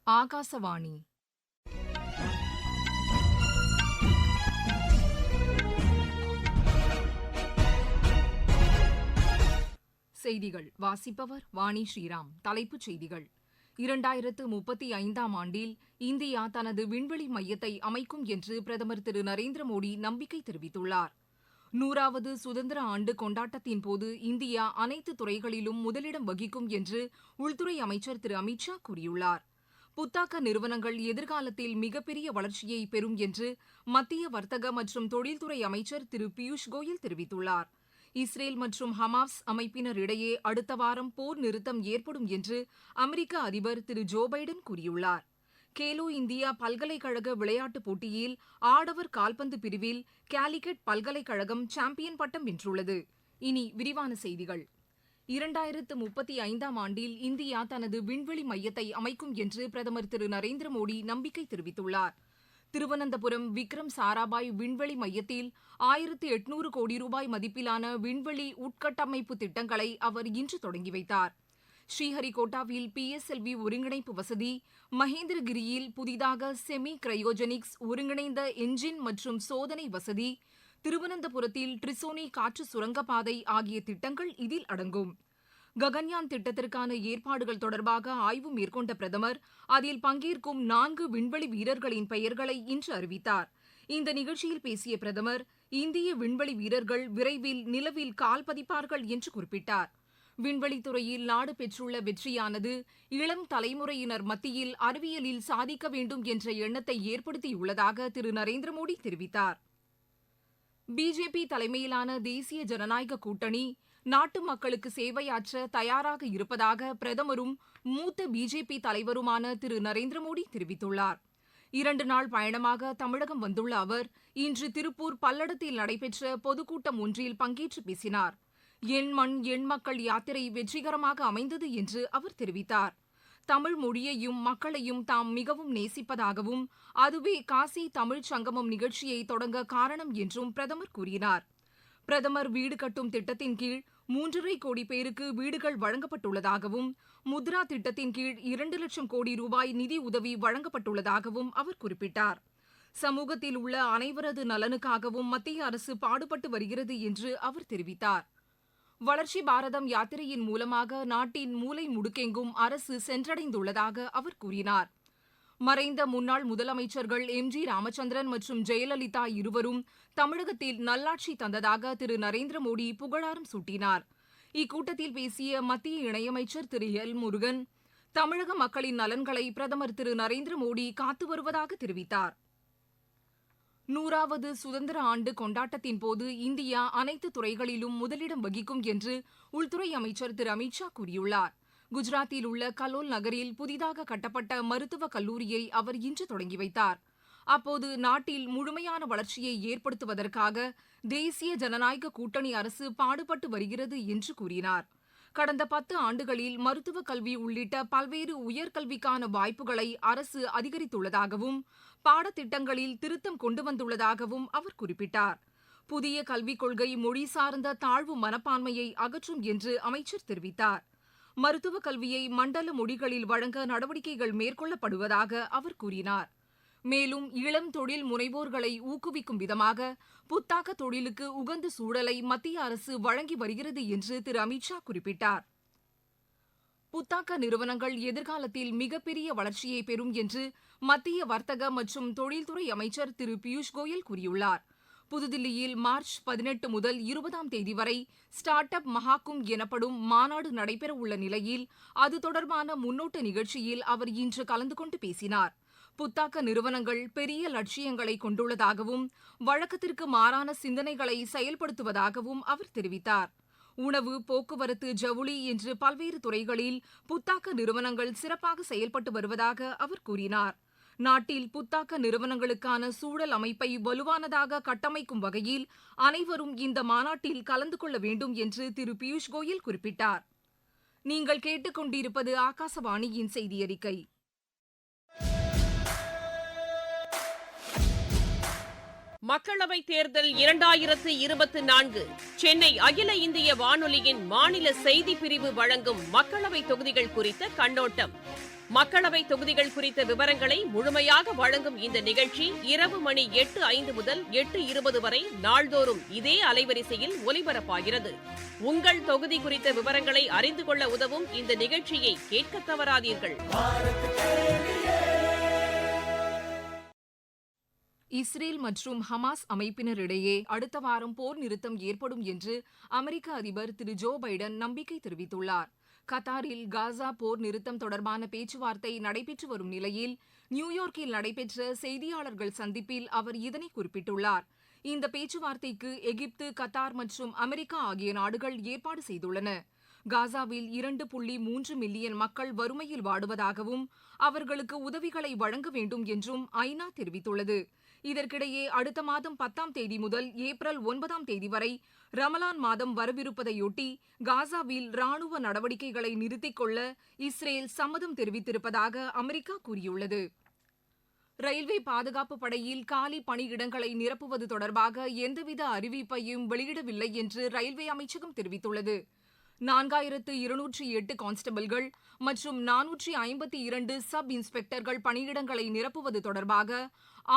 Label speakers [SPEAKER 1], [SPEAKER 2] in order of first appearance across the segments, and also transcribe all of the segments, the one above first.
[SPEAKER 1] ஆகாசவாணி. செய்திகள் வாசிப்பவர் வாணி ஸ்ரீராம். தலைப்புச் செய்திகள்: 2035ஆம் ஆண்டில் இந்தியா தனது விண்வெளி மையத்தை அமைக்கும் என்று பிரதமர் திரு நரேந்திர மோடி நம்பிக்கை தெரிவித்துள்ளார். 100வது சுதந்திர ஆண்டு கொண்டாட்டத்தின்போது இந்தியா அனைத்து துறைகளிலும் முதலிடம் வகிக்கும் என்று உள்துறை அமைச்சர் திரு அமித் ஷா கூறியுள்ளார். புத்தாக்க நிறுவனங்கள் எதிர்காலத்தில் மிகப்பெரிய வளர்ச்சியை பெறும் என்று மத்திய வர்த்தக மற்றும் தொழில்துறை அமைச்சர் திரு பியூஷ் கோயல் தெரிவித்துள்ளார். இஸ்ரேல் மற்றும் ஹமாஸ் அமைப்பினர் இடையே அடுத்த வாரம் போர் நிறுத்தம் ஏற்படும் என்று அமெரிக்க அதிபர் திரு ஜோ பைடன் கூறியுள்ளார். கேலோ இந்தியா பல்கலைக்கழக விளையாட்டுப் போட்டியில் ஆடவர் கால்பந்து பிரிவில் காலிகட் பல்கலைக்கழகம் சாம்பியன் பட்டம் வென்றுள்ளது. இனி விரிவான செய்திகள். 2035ஆம் ஆண்டில் இந்தியா தனது விண்வெளி மையத்தை அமைக்கும் என்று பிரதமர் திரு நரேந்திர மோடி நம்பிக்கை தெரிவித்துள்ளார். திருவனந்தபுரம் விக்ரம் சாராபாய் விண்வெளி மையத்தில் 1800 கோடி ரூபாய் மதிப்பிலான விண்வெளி உட்கட்டமைப்பு திட்டங்களை அவர் இன்று தொடங்கி வைத்தார். ஸ்ரீஹரிகோட்டாவில் PSLV ஒருங்கிணைப்பு வசதி, மகேந்திரகிரியில் புதிதாக செமி கிரையோஜெனிக்ஸ் ஒருங்கிணைந்த என்ஜின் மற்றும் சோதனை வசதி, திருவனந்தபுரத்தில் ட்ரிசோனி காற்று சுரங்கப்பாதை ஆகிய திட்டங்கள் இதில் அடங்கும். ககன்யான் திட்டத்திற்கான ஏற்பாடுகள் தொடர்பாக ஆய்வு மேற்கொண்ட பிரதமர் அதில் பங்கேற்கும் 4 விண்வெளி வீரர்களின் பெயர்களை இன்று அறிவித்தார். இந்த நிகழ்ச்சியில் பேசிய பிரதமர், இந்திய விண்வெளி வீரர்கள் விரைவில் நிலவில் கால் பதிப்பார்கள் என்று குறிப்பிட்டார். விண்வெளித்துறையில் நாடு பெற்றுள்ள வெற்றியானது இளம் தலைமுறையினர் மத்தியில் அறிவியலில் சாதிக்க வேண்டும் என்ற எண்ணத்தை ஏற்படுத்தியுள்ளதாக திரு நரேந்திர மோடி தெரிவித்தார். பிஜேபி தலைமையிலான தேசிய ஜனநாயக கூட்டணி நாட்டு மக்களுக்கு சேவையாற்ற தயாராக இருப்பதாக பிரதமரும் மூத்த பிஜேபி தலைவருமான திரு நரேந்திர மோடி தெரிவித்துள்ளார். 2 நாள் பயணமாக தமிழகம் வந்துள்ள அவர் இன்று திருப்பூர் பல்லடத்தில் நடைபெற்ற பொதுக்கூட்டம் ஒன்றில் பங்கேற்று பேசினார். எண் மண் எண் மக்கள் யாத்திரை வெற்றிகரமாக அமைந்தது என்று அவர் தெரிவித்தார். தமிழ் மொழியையும் மக்களையும் தாம் மிகவும் நேசிப்பதாகவும் அதுவே காசி தமிழ்ச் சங்கமம் நிகழ்ச்சியை தொடங்க காரணம் என்றும் பிரதமர் கூறினார். பிரதமர் வீடு கட்டும் திட்டத்தின் கீழ் 3.5 கோடி பேருக்கு வீடுகள் வழங்கப்பட்டுள்ளதாகவும் முத்ரா திட்டத்தின் கீழ் 2 லட்சம் கோடி ரூபாய் நிதி உதவி வழங்கப்பட்டுள்ளதாகவும் அவர் குறிப்பிட்டார். சமூகத்தில் உள்ள அனைவரது நலனுக்காகவும் மத்திய அரசு பாடுபட்டு வருகிறது என்று அவர் தெரிவித்தார். வளர்ச்சி பாரதம் யாத்திரையின் மூலமாக நாட்டின் மூலை முடுக்கெங்கும் அரசு சென்றடைந்துள்ளதாக அவர் கூறினார். மறைந்த முன்னாள் முதலமைச்சர்கள் MG ராமச்சந்திரன் மற்றும் ஜெயலலிதா இருவரும் தமிழகத்தில் நல்லாட்சி தந்ததாக திரு நரேந்திர மோடி புகழாரம் சூட்டினார். இக்கூட்டத்தில் பேசிய மத்திய இணையமைச்சர் திரு எல் முருகன், தமிழக மக்களின் நலன்களை பிரதமர் திரு நரேந்திர மோடி காத்து வருவதாக தெரிவித்தார். 100வது சுதந்திர ஆண்டு கொண்டாட்டத்தின்போது இந்தியா அனைத்து துறைகளிலும் முதலிடம் வகிக்கும் என்று உள்துறை அமைச்சர் திரு அமித் ஷா கூறியுள்ளார். குஜராத்தில் உள்ள கலோல் நகரில் புதிதாக கட்டப்பட்ட மருத்துவக் கல்லூரியை அவர் இன்று தொடங்கி வைத்தார். அப்போது நாட்டில் முழுமையான வளர்ச்சியை ஏற்படுத்துவதற்காக தேசிய ஜனநாயக கூட்டணி அரசு பாடுபட்டு வருகிறது என்று கூறினார். கடந்த 10 ஆண்டுகளில் மருத்துவக் கல்வி உள்ளிட்ட பல்வேறு உயர்கல்விக்கான வாய்ப்புகளை அரசு அதிகரித்துள்ளதாகவும் பாடத்திட்டங்களில் திருத்தம் கொண்டு வந்துள்ளதாகவும் அவர் குறிப்பிட்டார். புதிய கல்விக் கொள்கை மொழி சார்ந்த தாழ்வு மனப்பான்மையை அகற்றும் என்று அமைச்சர் தெரிவித்தார். மருத்துவக் கல்வியை மண்டல மொழிகளில் வழங்க நடவடிக்கைகள் மேற்கொள்ளப்படுவதாக அவர் கூறினார். மேலும் இளம் தொழில் முனைவோர்களை ஊக்குவிக்கும் விதமாக புத்தாக்க தொழிலுக்கு உகந்த சூழலை மத்திய அரசு வழங்கி வருகிறது என்று திரு அமித் ஷா குறிப்பிட்டார். புத்தாக்க நிறுவனங்கள் எதிர்காலத்தில் மிகப்பெரிய வளர்ச்சியை பெறும் என்று மத்திய வர்த்தக மற்றும் தொழில்துறை அமைச்சர் திரு பியூஷ் கோயல் கூறியுள்ளார். புதுதில்லியில் மார்ச் 18 முதல் 20ஆம் தேதி வரை ஸ்டார்ட் அப் மகாகும்ப் எனப்படும் மாநாடு நடைபெறவுள்ள நிலையில் அது தொடர்பான முன்னோட்ட நிகழ்ச்சியில் அவர் இன்று கலந்து கொண்டு பேசினார். புத்தாக்க நிறுவனங்கள் பெரிய லட்சியங்களை கொண்டுள்ளதாகவும் வழக்கத்திற்கு மாறான சிந்தனைகளை செயல்படுத்துவதாகவும் அவர் தெரிவித்தார். உணவு, போக்குவரத்து, ஜவுளி என்று பல்வேறு துறைகளில் புத்தாக்க நிறுவனங்கள் சிறப்பாக செயல்பட்டு வருவதாக அவர் கூறினார். நாட்டில் புத்தாக்க நிறுவனங்களுக்கான சூழல் அமைப்பை வலுவானதாக கட்டமைக்கும் வகையில் அனைவரும் இந்த மாநாட்டில் கலந்து கொள்ள வேண்டும் என்று திரு பியூஷ் கோயல் குறிப்பிட்டார். நீங்கள் கேட்டுக்கொண்டிருப்பது ஆகாசவாணியின் செய்தி அறிக்கை.
[SPEAKER 2] மக்களவைத் தேர்தல் 2024 சென்னை அகில இந்திய வானொலியின் மாநில செய்திப் பிரிவு வழங்கும் மக்களவைத் தொகுதிகள் குறித்த கண்ணோட்டம். மக்களவை தொகுதிகள் குறித்த விவரங்களை முழுமையாக வழங்கும் இந்த நிகழ்ச்சி இரவு மணி 8:05 முதல் 8:20 வரை நாள்தோறும் இதே அலைவரிசையில் ஒலிபரப்பாகிறது. உங்கள் தொகுதி குறித்த விவரங்களை அறிந்து கொள்ள உதவும் இந்த நிகழ்ச்சியை கேட்க தவறாதீர்கள்.
[SPEAKER 1] இஸ்ரேல் மற்றும் ஹமாஸ் அமைப்பினரிடையே அடுத்த வாரம் போர் நிறுத்தம் ஏற்படும் என்று அமெரிக்க அதிபர் திரு ஜோ பைடன் நம்பிக்கை தெரிவித்துள்ளார். கத்தாரில் காசா போர் நிறுத்தம் தொடர்பான பேச்சுவார்த்தை நடைபெற்று வரும் நிலையில் நியூயார்க்கில் நடைபெற்ற செய்தியாளர்கள் சந்திப்பில் அவர் இதனை குறிப்பிட்டுள்ளார். இந்த பேச்சுவார்த்தைக்கு எகிப்து, கத்தார் மற்றும் அமெரிக்கா ஆகிய நாடுகள் ஏற்பாடு செய்துள்ளன. காசாவில் 2.3 மில்லியன் மக்கள் வறுமையில் வாடுவதாகவும் அவர்களுக்கு உதவிகளை வழங்க வேண்டும் என்றும் ஐநா தெரிவித்துள்ளது. இதற்கிடையே அடுத்த மாதம் 10ஆம் தேதி முதல் ஏப்ரல் 9ஆம் தேதி வரை ரமலான் மாதம் வரவிருப்பதையொட்டி காசாவில் ராணுவ நடவடிக்கைகளை நிறுத்திக் கொள்ள இஸ்ரேல் சம்மதம் தெரிவித்திருப்பதாக அமெரிக்கா கூறியுள்ளது. ரயில்வே பாதுகாப்பு படையில் காலி பணியிடங்களை நிரப்புவது தொடர்பாக எந்தவித அறிவிப்பையும் வெளியிடவில்லை என்று ரயில்வே அமைச்சகம் தெரிவித்துள்ளது. 4208 கான்ஸ்டபிள்கள் மற்றும் 452 சப் இன்ஸ்பெக்டர்கள் பணியிடங்களை நிரப்புவது தொடர்பாக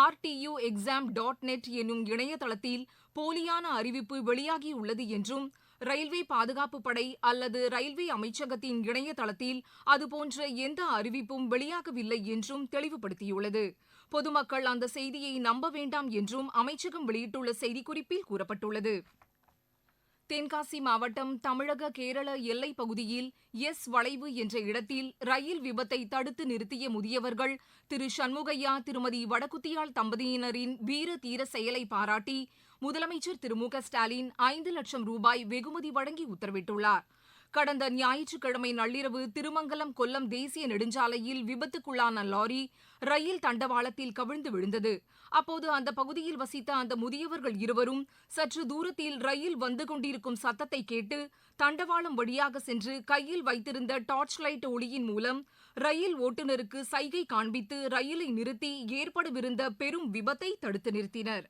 [SPEAKER 1] rtuexam.net என்னும் இணையதளத்தில் போலியான அறிவிப்பு வெளியாகியுள்ளது என்றும் ரயில்வே பாதுகாப்பு படை அல்லது ரயில்வே அமைச்சகத்தின் இணையதளத்தில் அதுபோன்ற எந்த அறிவிப்பும் வெளியாகவில்லை என்றும் தெளிவுபடுத்தியுள்ளது. பொதுமக்கள் அந்த செய்தியை நம்ப வேண்டாம் என்றும் அமைச்சகம் வெளியிட்டுள்ள செய்திக்குறிப்பில் கூறப்பட்டுள்ளது. தென்காசி மாவட்டம் தமிழக கேரள எல்லைப் பகுதியில் எஸ் வளைவு என்ற இடத்தில் ரயில் விபத்தை தடுத்து நிறுத்திய முதியவர்கள் திரு சண்முகையா, திருமதி வடக்குத்தியாள் தம்பதியினரின் வீர தீர செயலை பாராட்டி முதலமைச்சர் திரு மு க ஸ்டாலின் 5 லட்சம் ரூபாய் வெகுமதி வழங்கி உத்தரவிட்டுள்ளார். கடந்த ஞாயிற்றுக்கிழமை நள்ளிரவு திருமங்கலம் கொல்லம் தேசிய நெடுஞ்சாலையில் விபத்துக்குள்ளான லாரி ரயில் தண்டவாளத்தில் கவிழ்ந்து விழுந்தது. அப்போது அந்த பகுதியில் வசித்த அந்த முதியவர்கள் இருவரும் சற்று தூரத்தில் ரயில் வந்து கொண்டிருக்கும் சத்தத்தை கேட்டு தண்டவாளம் வழியாக சென்று கையில் வைத்திருந்த டார்ச் லைட் ஒளியின் மூலம் ரயில் ஓட்டுநருக்கு சைகை காண்பித்து ரயிலை நிறுத்தி ஏற்படவிருந்த பெரும் விபத்தை தடுத்து நிறுத்தினர்.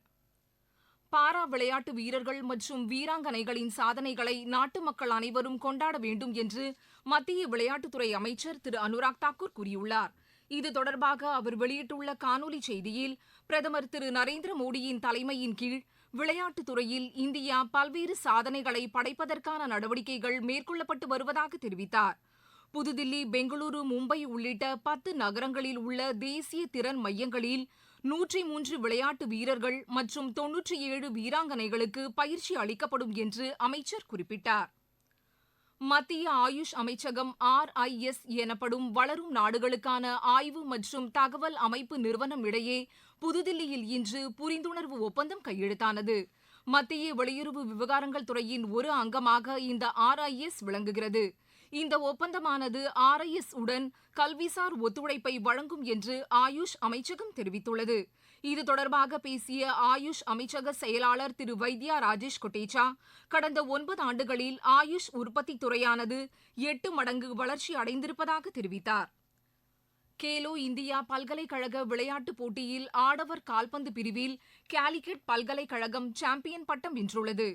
[SPEAKER 1] பாரா விளையாட்டு வீரர்கள் மற்றும் வீராங்கனைகளின் சாதனைகளை நாட்டு மக்கள் அனைவரும் கொண்டாட வேண்டும் என்று மத்திய விளையாட்டுத்துறை அமைச்சர் திரு அனுராக் தாக்கூர் கூறியுள்ளார். இது தொடர்பாக அவர் வெளியிட்டுள்ள காணொலி செய்தியில் பிரதமர் திரு நரேந்திர மோடியின் தலைமையின் கீழ் விளையாட்டுத் துறையில் இந்தியா பல்வேறு சாதனைகளை படைப்பதற்கான நடவடிக்கைகள் மேற்கொள்ளப்பட்டு வருவதாக தெரிவித்தார். புதுதில்லி, பெங்களூரு, மும்பை உள்ளிட்ட 10 நகரங்களில் உள்ள தேசிய திறன் மையங்களில் 103 விளையாட்டு வீரர்கள் மற்றும் 97 வீராங்கனைகளுக்கு பயிற்சி அளிக்கப்படும் என்று அமைச்சர் குறிப்பிட்டார். மத்திய ஆயுஷ் அமைச்சகம் RIS எனப்படும் வளரும் நாடுகளுக்கான ஆய்வு மற்றும் தகவல் அமைப்பு நிறுவனம் இடையே புதுதில்லியில் இன்று புரிந்துணர்வு ஒப்பந்தம் கையெழுத்தானது. மத்திய வெளியுறவு விவகாரங்கள் துறையின் ஒரு அங்கமாக இந்த RIS விளங்குகிறது. இந்த ஒப்பந்தமானது RIS உடன் கல்விசார் ஒத்துழைப்பை வழங்கும் என்று ஆயுஷ் அமைச்சகம் தெரிவித்துள்ளது. இது தொடர்பாக பேசிய ஆயுஷ் அமைச்சக செயலாளர் திரு வைத்யா ராஜேஷ் கொட்டேச்சா, கடந்த 9 ஆண்டுகளில் ஆயுஷ் உற்பத்தி துறையானது 8 மடங்கு வளர்ச்சி அடைந்திருப்பதாக தெரிவித்தார். கேலோ இந்தியா பல்கலைக்கழக விளையாட்டுப் போட்டியில் ஆடவர் கால்பந்து பிரிவில் காலிக்கட் பல்கலைக்கழகம் சாம்பியன் பட்டம் வென்றுள்ளது.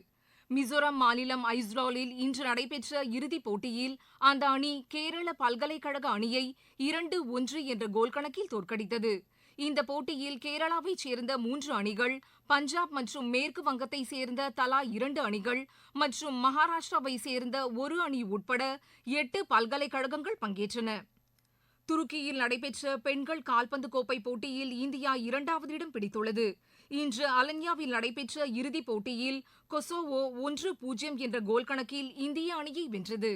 [SPEAKER 1] மிசோரம் மாநிலம் ஐஸ்ராலில் இன்று நடைபெற்ற இறுதிப் போட்டியில் அந்த அணி கேரள பல்கலைக்கழக அணியை 2-1 என்ற கோல் கணக்கில் தோற்கடித்தது. இந்த போட்டியில் கேரளாவைச் சேர்ந்த 3 அணிகள், பஞ்சாப் மற்றும் மேற்கு வங்கத்தை சேர்ந்த தலா 2 அணிகள் மற்றும் மகாராஷ்டிராவை சேர்ந்த 1 அணி உட்பட 8 பல்கலைக்கழகங்கள் பங்கேற்றன. துருக்கியில் நடைபெற்ற பெண்கள் கால்பந்து கோப்பை போட்டியில் இந்தியா 2வது இடம் பிடித்துள்ளது. இன்று அலன்யாவில் நடைபெற்ற இறுதிப் போட்டியில் கொசோவோ 1-0 என்ற கோல் கணக்கில் இந்திய அணியை வென்றது.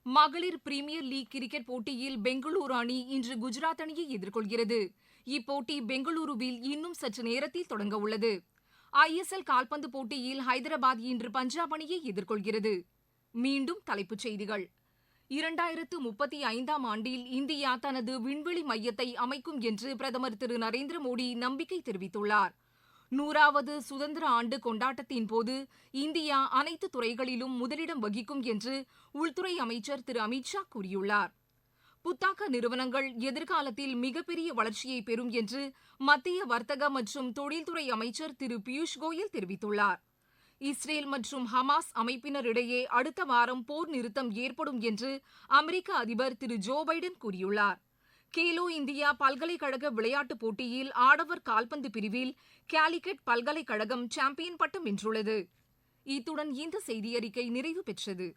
[SPEAKER 1] மகளிர் பிரீமியர் லீக் கிரிக்கெட் போட்டியில் பெங்களூரு அணி இன்று குஜராத் அணியை எதிர்கொள்கிறது. இப்போட்டி பெங்களூருவில் இன்னும் சற்று நேரத்தில் தொடங்க உள்ளது. ISL கால்பந்து போட்டியில் ஹைதராபாத் இன்று பஞ்சாப் அணியை எதிர்கொள்கிறது. மீண்டும் தலைப்புச் செய்திகள். 2035ஆம் ஆண்டில் இந்தியா தனது விண்வெளி மையத்தை அமைக்கும் என்று பிரதமர் திரு நரேந்திர மோடி நம்பிக்கை தெரிவித்துள்ளார். 100வது சுதந்திர ஆண்டு கொண்டாட்டத்தின் போது இந்தியா அனைத்து துறைகளிலும் முதலிடம் வகிக்கும் என்று உள்துறை அமைச்சர் திரு அமித்ஷா கூறியுள்ளார். புத்தாக்க நிறுவனங்கள் எதிர்காலத்தில் மிகப்பெரிய வளர்ச்சியை பெறும் என்று மத்திய வர்த்தக மற்றும் தொழில்துறை அமைச்சர் திரு பியூஷ் கோயல் தெரிவித்துள்ளார். இஸ்ரேல் மற்றும் ஹமாஸ் அமைப்பினரிடையே அடுத்த வாரம் போர் நிறுத்தம் ஏற்படும் என்று அமெரிக்க அதிபர் திரு ஜோ பைடன் கூறியுள்ளார். கேலோ இந்தியா பல்கலைக்கழக விளையாட்டுப் போட்டியில் ஆடவர் கால்பந்து பிரிவில் காலிக்கட் பல்கலைக்கழகம் சாம்பியன் பட்டம் வென்றுள்ளது. இத்துடன் இந்த செய்தியறிக்கை நிறைவு பெற்றது.